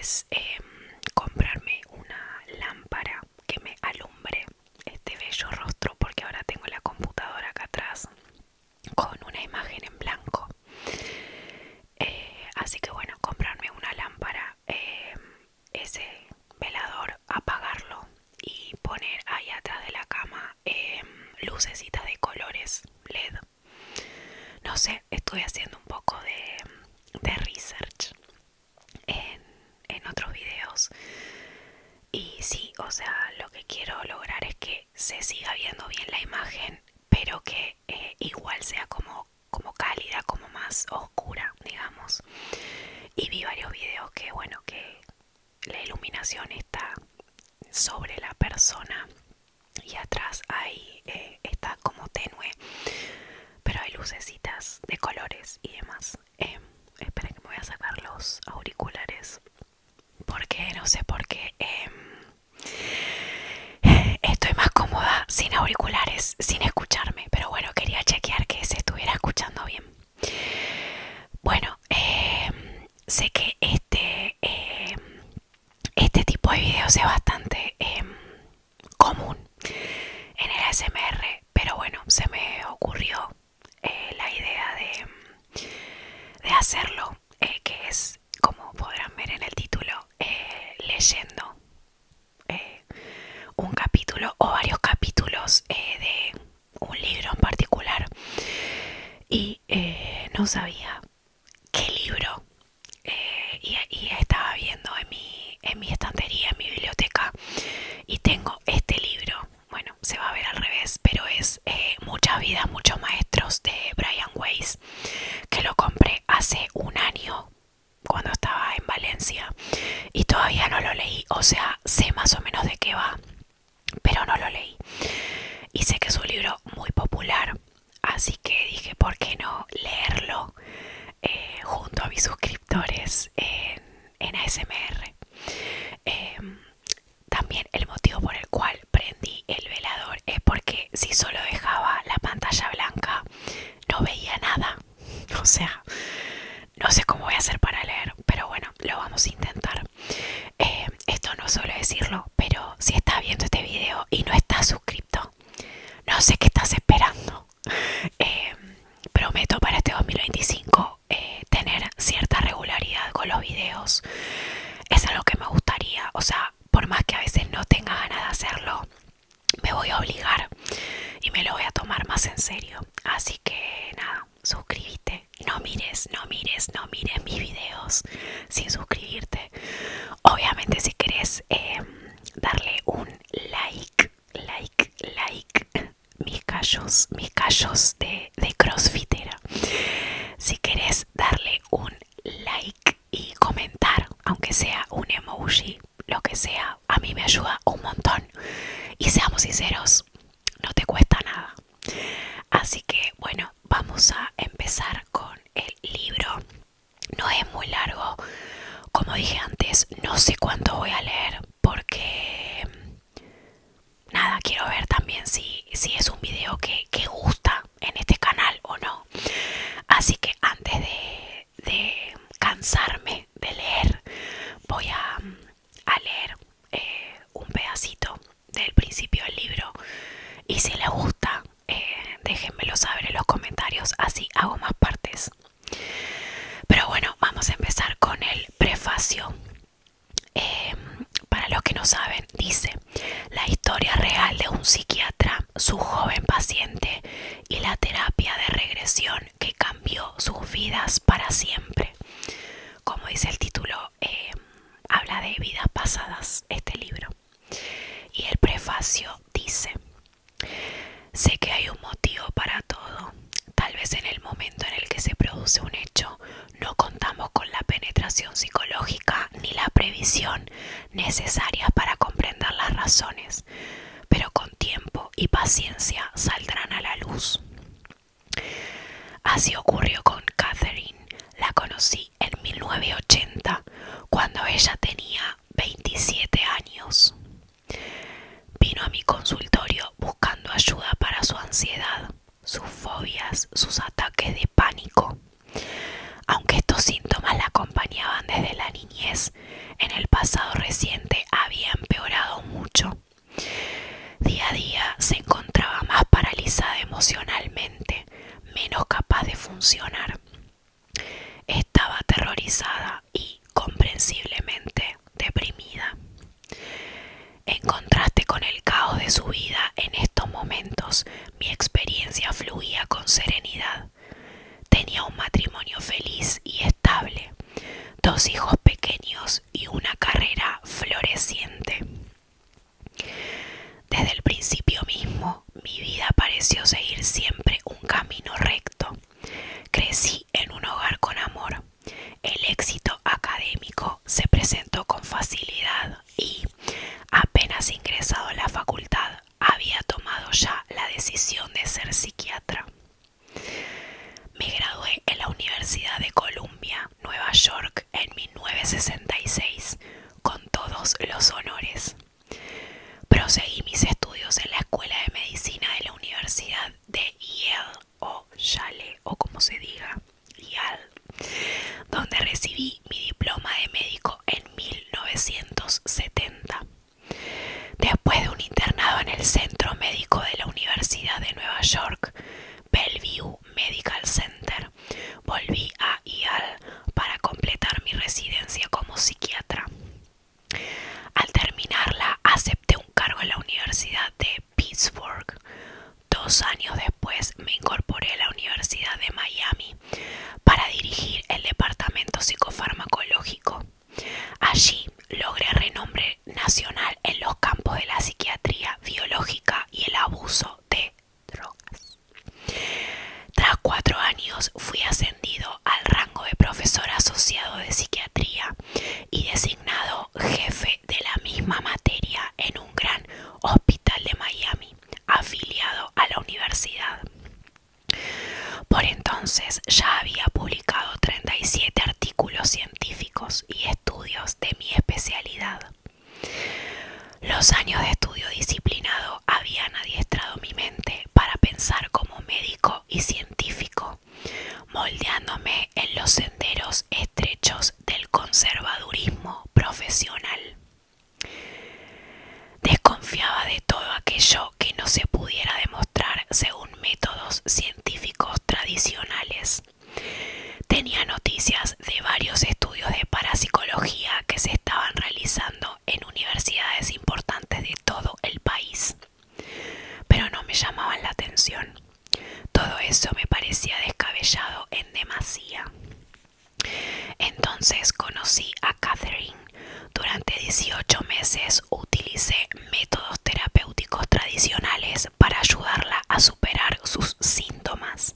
es comprarme una lámpara que me alumbre este bello rostro, porque ahora tengo la computadora acá atrás con una imagen en blanco. Así que bueno, comprarme una lámpara, ese velador, apagarlo y poner ahí atrás de la cama lucecitas de colores LED. No sé, estoy haciendo un poco de research en otros videos. Y sí, o sea, lo que quiero lograr es que se siga viendo bien la imagen, pero que igual sea como cálida, como más oscura, digamos. Y vi varios videos que, bueno, que la iluminación está sobre la persona y atrás ahí está como tenue, pero hay lucecitas de colores y demás. Espera que me voy a sacar los auriculares porque no sé por qué estoy más cómoda sin auriculares, sin escucharme, pero bueno, quería chequear que se estuviera escuchando bien. Bueno, sé que este tipo de videos es bastante común en el ASMR, pero bueno, se me ocurrió la idea de hacerlo, que es, como podrán ver en el título, leyendo un capítulo o varios capítulos de un libro en particular. Y no sabía qué libro, y estaba viendo en mi estantería, en mi biblioteca, y tengo este libro. Bueno, se va a ver al revés, pero es Muchas vidas, muchos maestros, de Brian Weiss, que lo compré hace un año cuando estaba en Valencia y todavía no lo leí. O sea, sé más o menos de qué va, pero no lo leí. Y sé que es un libro muy popular, así que dije, ¿por qué no leerlo junto a mis suscriptores en ASMR? Eh, También el motivo por el cual prendí el velador es porque si solo dejaba la pantalla blanca no veía nada. O sea, no sé cómo voy a hacer para leer, pero bueno, lo vamos a intentar. Esto no suelo decirlo, pero si estás viendo este video y no estás suscrito, no sé qué estás esperando. Eh, Prometo para este 2025 tener cierta regularidad con los videos. Es algo que me gustaría, o sea, por más que a veces no tenga ganas de hacerlo, me voy a obligar y me lo voy a tomar más en serio. Así que nada, suscríbete. No mires, no mires, no mires mis videos sin suscribirte. Obviamente si querés darle un like, mis callos de crossfitera. Si querés darle un like y comentar, aunque sea un emoji, lo que sea, a mí me ayuda un montón. Y seamos sinceros, no te cuesta nada. Así que bueno, vamos a empezar con el libro. No es muy largo, como dije antes, no sé cuánto voy a leer porque nada, quiero ver también si es un video que gusta en este canal o no. Así que antes de cansarme de leer, voy a leer un pedacito del principio del libro. Y si les gusta, déjenmelo saber en los comentarios, así hago más partes. Pero bueno, vamos a empezar con el prefacio. Para los que no saben, dice: la historia real de un psiquiatra, su joven paciente y la terapia de regresión que cambió sus vidas para siempre. Como dice el título, habla de vidas pasadas este libro. Y el prefacio dice: sé que hay un motivo para todo. Tal vez en el momento en el que se produce un hecho no contamos con la penetración psicológica ni la previsión necesarias para comprender las razones, pero con tiempo y paciencia saldrán a la luz. Así ocurrió con Catherine. La conocí en 1980, cuando ella tenía 27 años. Vino a mi consultorio buscando ayuda para su ansiedad, sus fobias, sus ataques de pánico. Aunque estos síntomas la acompañaban desde la niñez, en mucho. Día a día se encontraba más paralizada emocionalmente, menos capaz de funcionar. Estaba aterrorizada y, comprensiblemente, deprimida. En contraste con el caos de su vida en estos momentos, mi experiencia fluía con serenidad. Tenía un matrimonio feliz y estable, 2 hijos pequeños y una carrera floreciente. Desde el principio mismo, mi vida pareció seguir siempre un camino recto. Crecí en un hogar con amor. El éxito académico se presentó con facilidad y, apenas ingresado a la facultad, había tomado ya la decisión de ser psiquiatra. Me gradué en la Universidad de Columbia, Nueva York, en 1966, con todos los honores. Proseguí mis estudios en la Escuela de Medicina de la Universidad de Yale, o Yale, o como se diga, Yale, donde recibí mi diploma de médico en 1970. Después de un internado en el Centro Médico de la Universidad de Nueva York, Bellevue Medical Center, volví a Yale para completar mi residencia como psiquiatra. Al terminarla, acepté un cargo en la Universidad de Pittsburgh. 2 años después me incorporé a la Universidad de Miami para dirigir el departamento psicofarmacológico. Allí logré renombre nacional en los campos de la psiquiatría biológica y el abuso de drogas. Tras 4 años fui ascendido al rango de profesor asociado de psiquiatría y designado jefe de la misma materia en un gran hospital de Miami, afiliado a la universidad. Por entonces ya había publicado 37 artículos científicos y estudios de mi especialidad. Los años de estudio disciplinado habían adiestrado mi mente para pensar como médico y científico, moldeándome en los senderos estrechos del conservadurismo profesional. Desconfiaba de todo aquello que no se pudiera demostrar según métodos científicos tradicionales. Tenía noticias de varios estudios de parapsicología que se estaban realizando en universidades importantes de todo el país, pero no me llamaban la atención. Todo eso me parecía descabellado en demasía. Entonces conocí a Catherine. Durante 18 meses utilicé métodos terapéuticos tradicionales para ayudarla a superar sus síntomas.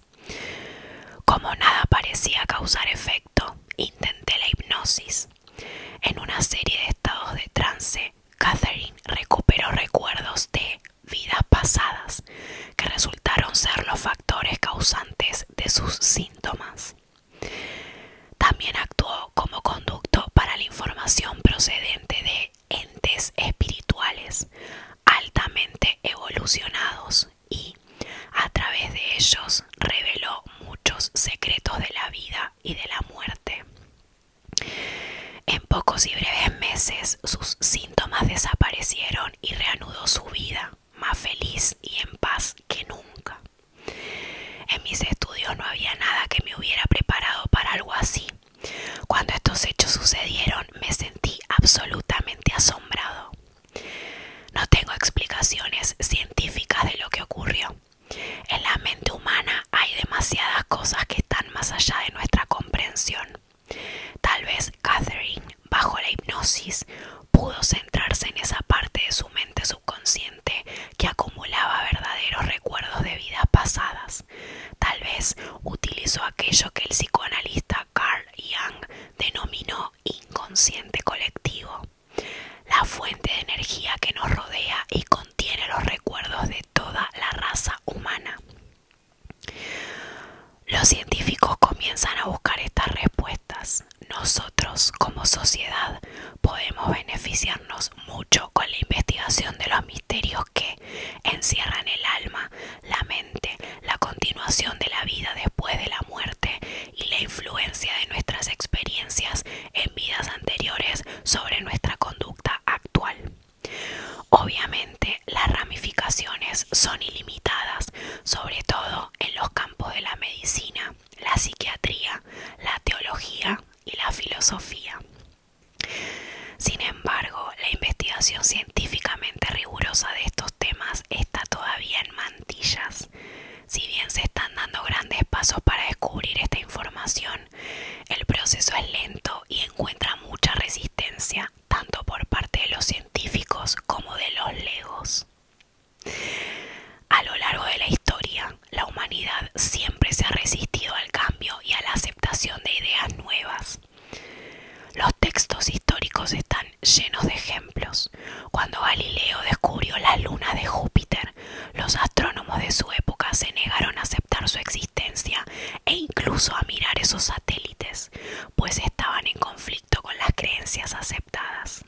Como nada parecía causar efecto, intenté la hipnosis. En una serie de estados de trance, Catherine recuperó recuerdos de vidas pasadas que resultaron ser los factores causantes de sus síntomas. También actuó como conducto para la información procedente de entes espirituales altamente evolucionados y, a través de ellos, reveló muchos secretos de la vida y de la muerte. En pocos y breves meses, sus síntomas desaparecieron y reanudó su vida, más feliz y en paz que nunca. En mis estudios no había nada que me hubiera preparado para algo así. Cuando estos hechos sucedieron, me sentí absolutamente asombrado. No tengo explicaciones científicas de lo que ocurrió. En la mente humana hay demasiadas cosas que están más allá de nuestra comprensión. Tal vez Catherine, bajo la hipnosis, pudo centrarse en esa parte de su mente subconsciente que acumulaba verdaderos recuerdos de vidas pasadas. Tal vez utilizó aquello que el psicoanalista Carl Jung denominó inconsciente colectivo, la fuente de energía que nos rodea y contiene los recuerdos de toda la raza humana. Los científicos comienzan a buscar estas respuestas. Nosotros, como sociedad, podemos beneficiarnos mucho con la investigación de los misterios que encierran el alma, la mente, la continuación de la vida después de la muerte y la influencia de nuestras experiencias en vidas anteriores sobre nuestra conducta actual. Obviamente, filosofía. Sin embargo, la investigación científicamente rigurosa de estos temas está todavía en mantillas. Si bien se están dando grandes pasos para descubrir esta información, el proceso es lento y encuentra mucha resistencia, tanto por parte de los científicos como de los legos. A lo largo de la historia, la humanidad siempre se ha resistido al cambio y a la aceptación de ideas nuevas. Los textos históricos están llenos de ejemplos. Cuando Galileo descubrió las lunas de Júpiter, los astrónomos de su época se negaron a aceptar su existencia e incluso a mirar esos satélites, pues estaban en conflicto con las creencias aceptadas.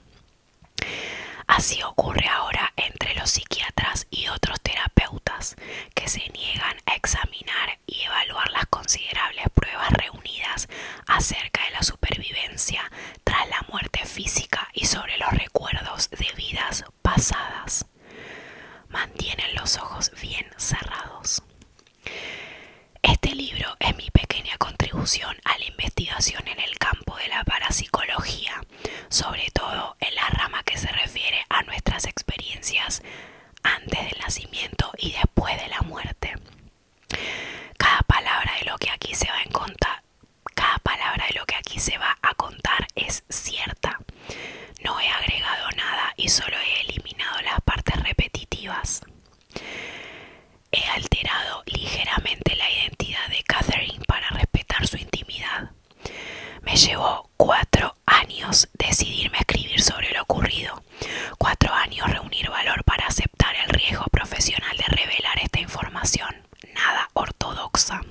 Así ocurre ahora entre los psiquiatras y otros terapeutas que se niegan a examinar y evaluar las considerables pruebas reunidas acerca de la supervivencia tras la muerte física y sobre los recuerdos de vidas pasadas. Mantienen los ojos bien cerrados. Este libro es mi pequeña contribución a la investigación en el campo de la parapsicología, sobre todo en la rama que se refiere a nuestras experiencias antes del nacimiento y después de la muerte. Cada palabra de lo que aquí se va a contar es cierta. No he agregado nada y solo he eliminado las partes repetitivas. He alterado ligeramente la identidad de Catherine para respetar su intimidad. Me llevó 4 años decidirme a escribir sobre lo ocurrido. 4 años reunir valor para aceptar el riesgo profesional de revelar esta información, nada ortodoxa.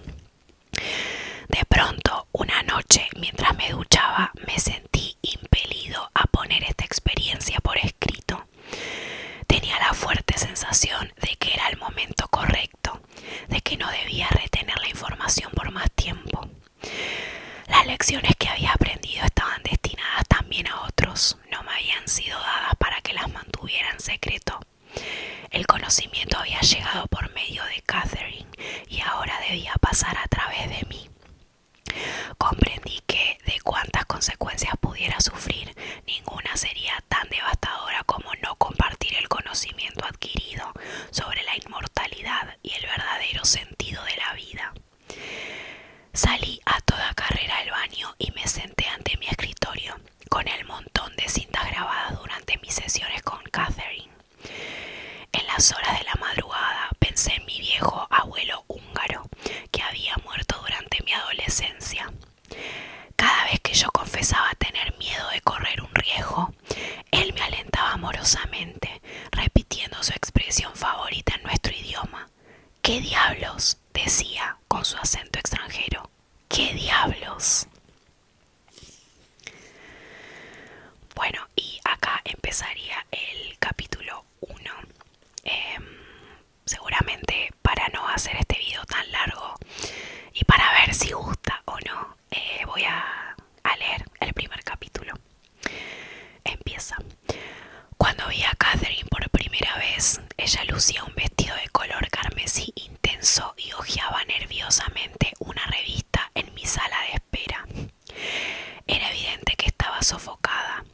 De pronto, una noche, mientras me duchaba, me sentí impelido a poner esta experiencia por escrito. Tenía la fuerte sensación de que era el momento correcto, de que no debía retener la información por más tiempo. Las lecciones que había aprendido estaban destinadas también a otros, no me habían sido dadas para que las mantuviera en secreto. El conocimiento había llegado por medio de Catherine y ahora debía pasar a través de mí. Comprendí que, de cuántas consecuencias pudiera sufrir, ninguna sería tan devastadora como no compartir el conocimiento adquirido sobre la inmortalidad y el verdadero sentido de la vida. Salí a toda carrera del baño y me senté ante mi escritorio, con el montón de cintas grabadas durante mis sesiones con Catherine. En las horas de la madrugada pensé en mi viejo abuelo húngaro, que había muerto durante mi adolescencia. Cada vez que yo confesaba tener miedo de correr un riesgo, él me alentaba amorosamente, repitiendo su expresión favorita en nuestro idioma. ¿Qué diablos?, decía con su acento extranjero. ¿Qué diablos? Bueno, y acá empezaría el capítulo 1. Seguramente para no hacer este video tan largo y para ver si gusta o no, voy a leer el primer capítulo. Empieza. Cuando vi a Catherine por primera vez, ella lucía un vestido de color carmesí intenso y hojeaba nerviosamente una revista en mi sala de espera. Era evidente que estaba sofocada.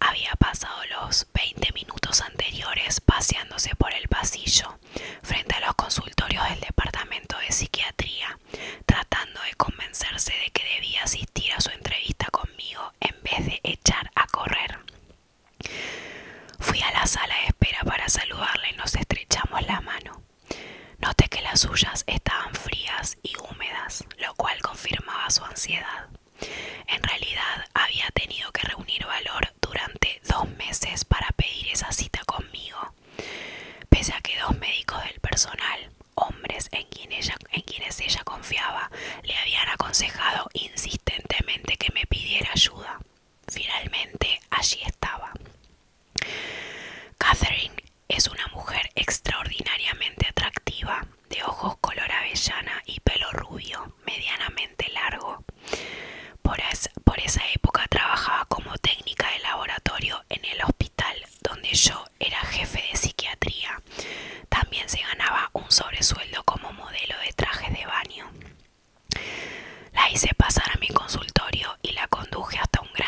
Había pasado los 20 minutos anteriores paseándose por el pasillo, frente a los consultorios del departamento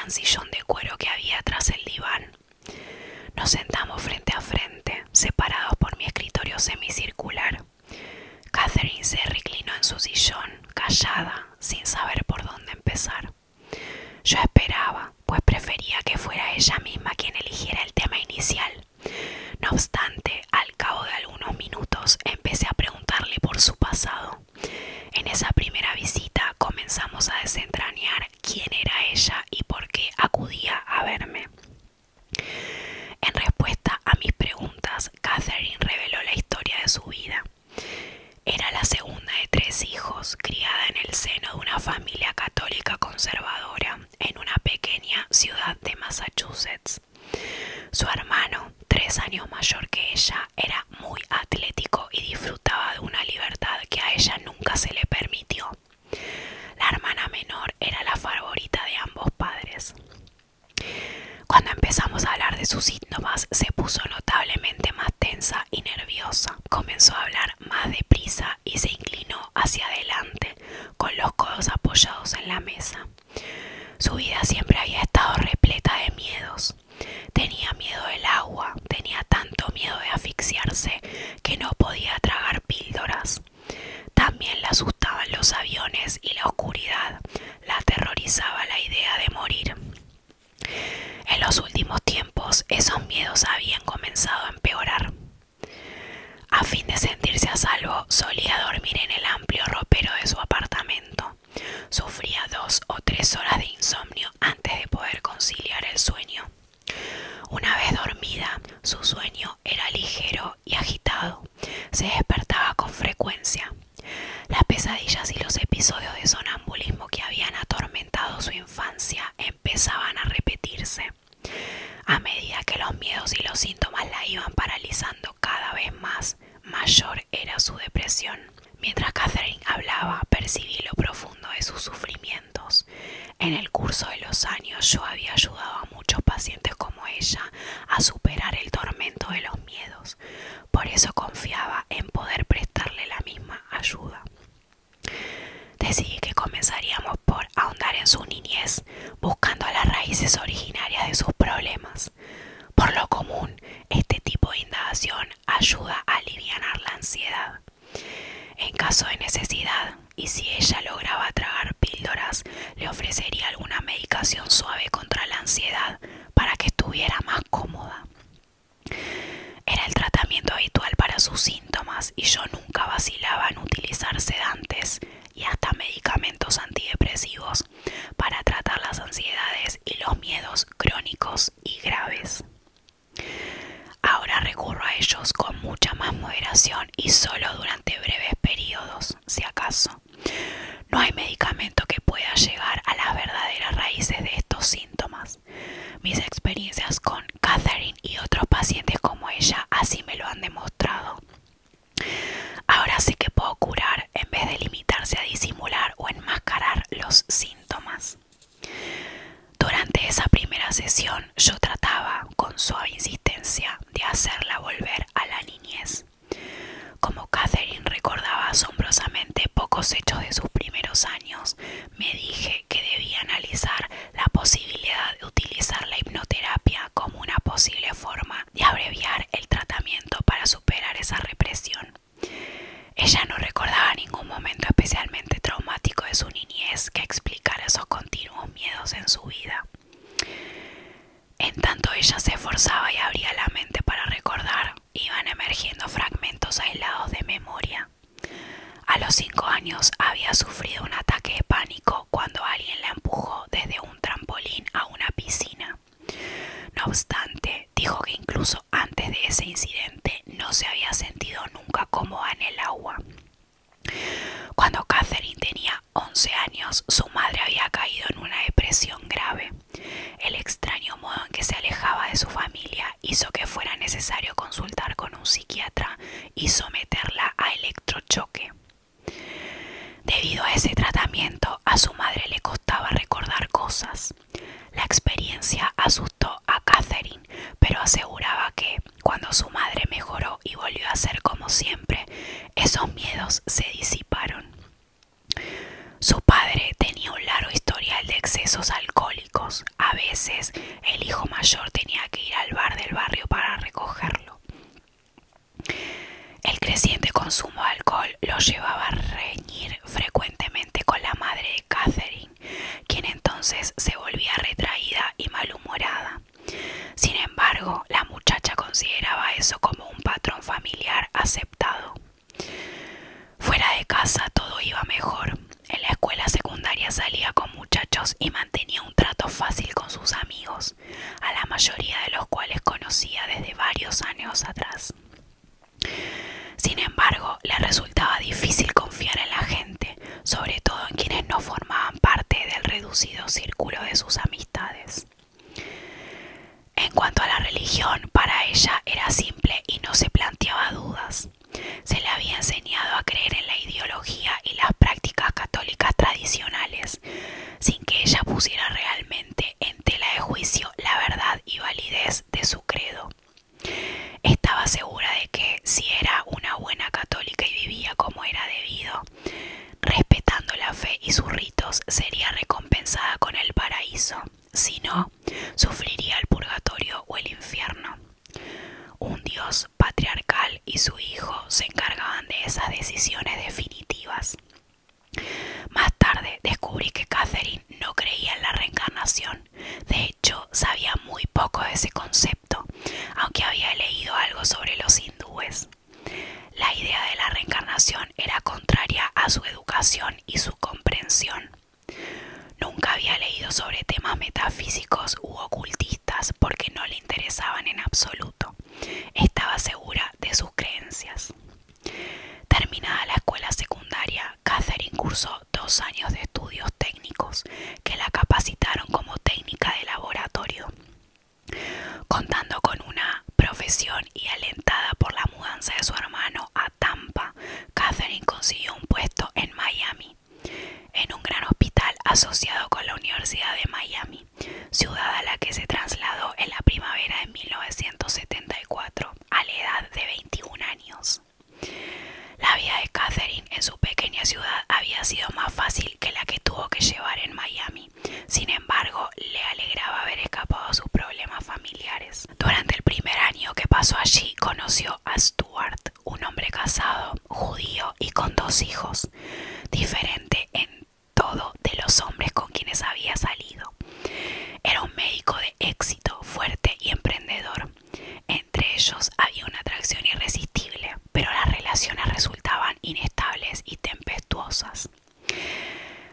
gran sillón de cuero que había tras el diván. Nos sentamos frente a frente, separados por mi escritorio semicircular. Catherine se reclinó en su sillón, callada, sin saber por dónde empezar. Yo esperaba, pues prefería que fuera ella misma quien eligiera el tema inicial. No obstante, al cabo de algunos minutos empecé a preguntarle por su pasado. En esa primera visita comenzamos a desentrañar quién era ella y por qué acudía a verme. En respuesta a mis preguntas, Catherine reveló la historia de su vida. Era la segunda de 3 hijos, criada en el seno de una familia católica conservadora en una pequeña ciudad de Massachusetts. Su hermano, 3 años mayor que ella, era muy atlético y disfrutaba de una libertad que a ella nunca se le permitió. La hermana menor era la favorita de ambos padres. Cuando empezamos a hablar de sus síntomas, se puso notablemente más tensa y nerviosa. Comenzó a hablar más deprisa y se inclinó hacia adelante, con los codos apoyados en la mesa. Su vida siempre había estado repleta de miedos. Tenía miedo del agua, tenía tanto miedo de asfixiarse que no podía tragar píldoras. También le asustaban los aviones y la oscuridad. La aterrorizaba la idea de morir. En los últimos tiempos, esos miedos habían comenzado a empeorar. A fin de sentirse a salvo, solía dormir en el amplio ropero de su apartamento. Sufría 2 o 3 horas de insomnio antes de poder conciliar el sueño. Una vez dormida, su sueño era ligero y agitado. Se despertaba con frecuencia. Las pesadillas y los episodios de sonambulismo que habían atormentado su infancia empezaban a repetirse. A medida que los miedos y los síntomas la iban paralizando cada vez más, mayor era su depresión. Mientras Catherine hablaba, percibí lo profundo de sus sufrimientos. En el curso de los años yo había ayudado a muchos pacientes como ella a superar el tormento de los miedos. Por eso confiaba en poder prestarle la misma ayuda. Decidí que comenzaríamos por ahondar en su niñez, buscando las raíces originarias de sus problemas. Por lo común, este tipo de indagación ayuda a aliviar la ansiedad. En caso de necesidad, y si ella lograba tragar píldoras, le ofrecería alguna medicación suave contra la ansiedad para que estuviera más cómoda. Era el tratamiento habitual para sus síntomas y yo nunca vacilaba en utilizar sedantes y hasta medicamentos antidepresivos para tratar las ansiedades y los miedos crónicos y graves. Ahora recurro a ellos con mucha más moderación y solo durante breves periodos, si acaso. No hay medicamento que pueda llegar a las verdaderas raíces de estos síntomas. Mis experiencias con Catherine y otros pacientes como ella así me lo han demostrado. Ahora sé que puedo curar en vez de limitarse a disimular o enmascarar los síntomas. Durante esa primera sesión yo trataba, con suave insistencia, de hacerla volver a la niñez. Como Catherine recordaba asombrosamente pocos hechos de sus primeros años, me dije que debía analizar la posibilidad de utilizar la hipnoterapia como una posible forma de abreviar el tratamiento para superar esa represión. Ella no recordaba ningún momento especialmente traumático de su niñez que explicara esos continuos miedos en su vida. En tanto ella se esforzaba y abría la mente para recordar, iban emergiendo fragmentos aislados de memoria. A los 5 años había sufrido un ataque de pánico cuando alguien la empujó desde un trampolín a una piscina. No obstante, dijo que incluso antes de ese incidente no se había sentido nunca cómoda en el agua. Cuando Catherine tenía 11 años, su madre había caído en una depresión grave. El extraño modo en que se alejaba de su familia hizo que fuera necesario consultar con un psiquiatra y someterla a electrochoque. Debido a ese tratamiento, a su madre le costaba recordar cosas. La experiencia asustó a Catherine, pero aseguraba que, cuando su madre mejoró y volvió a ser como siempre, esos miedos se disiparon. Su padre tenía un largo historial de excesos alcohólicos. a veces el hijo mayor tenía que ir al bar del barrio para recogerlo. El creciente consumo de alcohol lo llevaba a reñir frecuentemente con la madre de Catherine, quien entonces se volvía retraída y malhumorada. Sin embargo, la muchacha consideraba eso como un patrón familiar aceptado. Fuera de casa todo iba mejor. En la escuela secundaria salía con muchachos y mantenía un trato fácil con sus amigos, a la mayoría de los cuales conocía desde varios años atrás. Sin embargo, le resultaba difícil confiar en la gente, sobre todo en quienes no formaban parte del reducido círculo de sus amistades. En cuanto a la religión, para ella era simple y no se planteaba dudas. Se le había enseñado a creer en la ideología y las prácticas católicas tradicionales, sin que ella pusiera realmente en tela de juicio la verdad y validez de su credo. Estaba segura de que si era una buena católica y vivía como era debido, respetando la fe y sus ritos, sería recompensada con el paraíso. Si no, sufriría el purgatorio o el infierno. Un dios patriarcal y su hijo se encargaban de esas decisiones definitivas. Más tarde descubrí que Catherine no creía en la reencarnación. De hecho, sabía muy poco de ese concepto, aunque había leído algo sobre los hindúes. La idea de la reencarnación era contraria a su educación y su comprensión. Nunca había leído sobre temas metafísicos u ocultistas porque no le interesaban en absoluto. Estaba segura de sus creencias. Terminada la escuela secundaria, Catherine cursó 2 años de estudios técnicos que la capacitaron como técnica de laboratorio. Contando con una profesión y alentada por la mudanza de su hermano a Tampa, Catherine consiguió un puesto en Miami, en un gran hospital asociado con la Universidad de Miami, ciudad a la que se trasladó en la primavera de 1974, a la edad de 21 años. La vida de Catherine en su pequeña ciudad había sido más fácil que la que tuvo que llevar en Miami. Sin embargo, le alegraba haber escapado a sus problemas familiares. Durante el primer año que pasó allí, conoció a Stuart, un hombre casado, judío y con 2 hijos, diferente en todo de los hombres con quienes había salido. Era un médico de éxito, fuerte y emprendedor. Entre ellos había una atracción irresistible, pero las relaciones resultaban inestables y tempestuosas.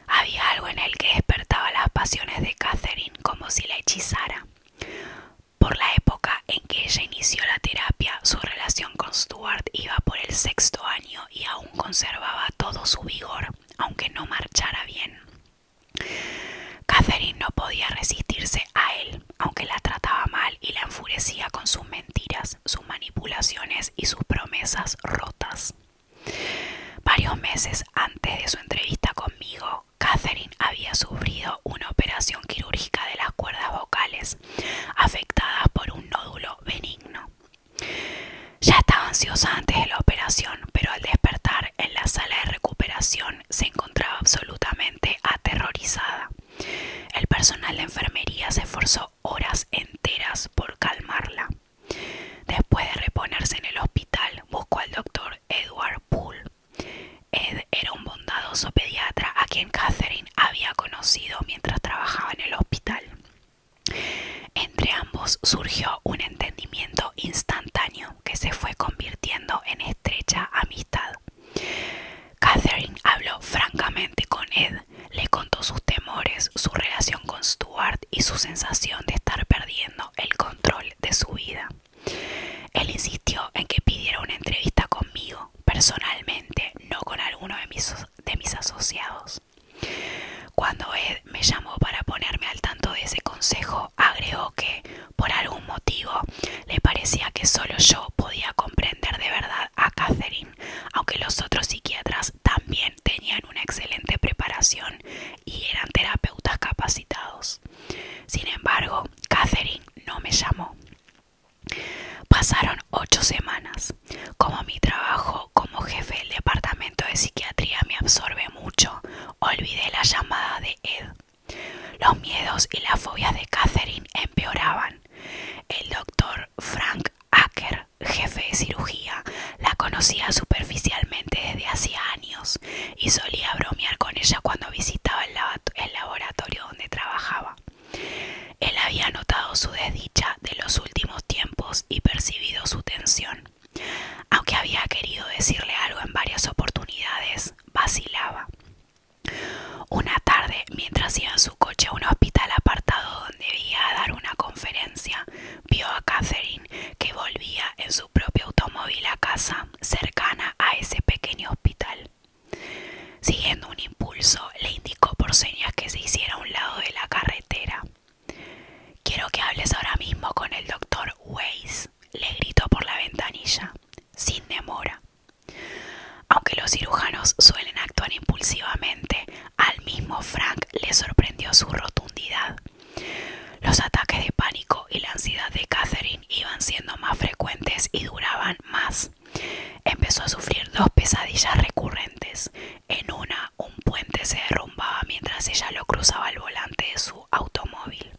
Había algo en él que despertaba las pasiones de Catherine como si la hechizara. Por la época en que ella inició la terapia, su relación con Stuart iba por el 6.º año y aún conservaba todo su vigor, aunque no marchara bien. Catherine no podía resistirse a él, aunque la trataba mal y la enfurecía con sus mentiras, sus manipulaciones y sus promesas rotas. Varios meses antes de su entrevista conmigo, Catherine había sufrido una operación quirúrgica de las cuerdas vocales, afectadas por un nódulo benigno. Ya estaba ansiosa antes de la operación, pero al despertar en la sala de recuperación se encontraba absolutamente aterrorizada. El personal de enfermería se esforzó horas enteras por calmarla. Después de reponerse en el hospital, buscó al doctor Edward Poole. Ed era un bondadoso pediatra a quien Catherine había conocido mientras trabajaba en el hospital. Entre ambos surgió un entendimiento instantáneo que se fue convirtiendo en estrecha amistad. Catherine habló francamente con Ed, le contó sus temores, su relación con Stuart y su sensación de estar perdiendo el control de su vida. Él insistió en que pidiera una entrevista conmigo, personalmente, no con alguno de mis asociados. Cuando Ed me llamó para ponerme al tanto de ese consejo, agregó que, por algún motivo, le parecía que solo yo podía comprender de verdad a Catherine, aunque los otros psiquiatras también tenían una excelente preparación y eran terapeutas capacitados. Sin embargo, Catherine no me llamó. Pasaron 8 semanas. Como mi trabajo como jefe del departamento de psiquiatría me absorbe mucho, olvidé la llamada de Ed. Los miedos y las fobias de de Catherine empeoraban. El doctor Frank Acker, jefe de cirugía, la conocía superficialmente desde hacía años y solía bromear con ella cuando visitaba el laboratorio donde trabajaba. Él había notado su desdicha de los últimos tiempos y percibido su tensión. Aunque había querido decirle algo en varias oportunidades, vacilaba. Una tarde, mientras iba en su coche a un hospital apartado donde debía dar una conferencia, vio a Catherine que volvía en su propio automóvil a casa, cercana a ese pequeño hospital. Siguiendo un impulso, le indicó por señas que se hiciera a un lado de la carretera. «Quiero que hables ahora mismo con el doctor Weiss», le gritó por la ventanilla, sin demora. Aunque los cirujanos suelen actuar impulsivamente, al mismo Frank le sorprendió su rotundidad. Los ataques de pánico y la ansiedad de Catherine iban siendo más frecuentes y duraban más. Empezó a sufrir dos pesadillas recurrentes. En una, un puente se derrumbaba mientras ella lo cruzaba al volante de su automóvil.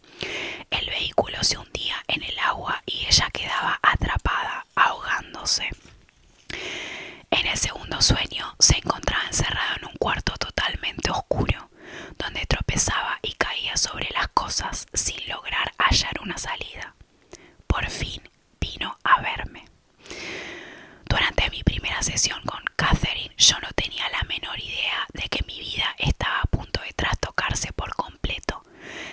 El vehículo se hundía en el agua y ella quedaba atrapada, ahogándose. En el segundo sueño se encontraba encerrada en un cuarto totalmente oscuro, donde tropezaba y caía sobre las cosas sin lograr hallar una salida. Por fin vino a verme. Durante mi primera sesión con Catherine, yo no tenía la menor idea de que mi vida estaba a punto de trastocarse por completo,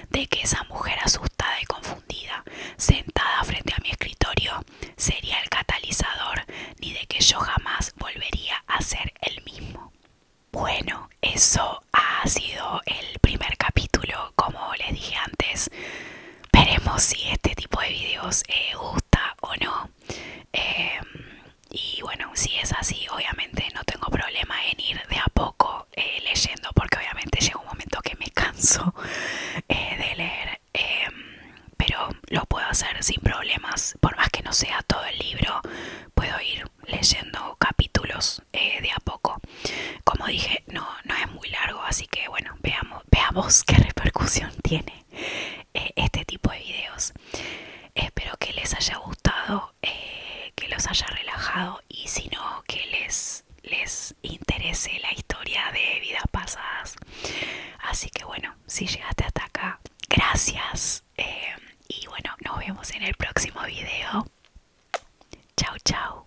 de que esa mujer asustada y confundida, sentada frente a mi escritorio, sería el catalizador, ni de que yo jamás volvería a ser el mismo. Bueno, eso ha sido el primer capítulo. Como les dije antes, veremos si este tipo de videos gusta o no. Y bueno, si es así, obviamente no tengo problema en ir de a poco leyendo, porque obviamente llega un momento que me canso de leer, pero lo puedo hacer sin problemas. Por más que no sea todo el libro, puedo ir leyendo capítulos de a poco. Como dije, no es muy largo, así que bueno, veamos qué repercusión tiene este tipo de videos. Espero que les haya gustado, que los haya relajado, y si no, que les interese la historia de vidas pasadas. Así que bueno, si llegaste hasta acá, gracias, y bueno, nos vemos en el próximo video. Chao, chao.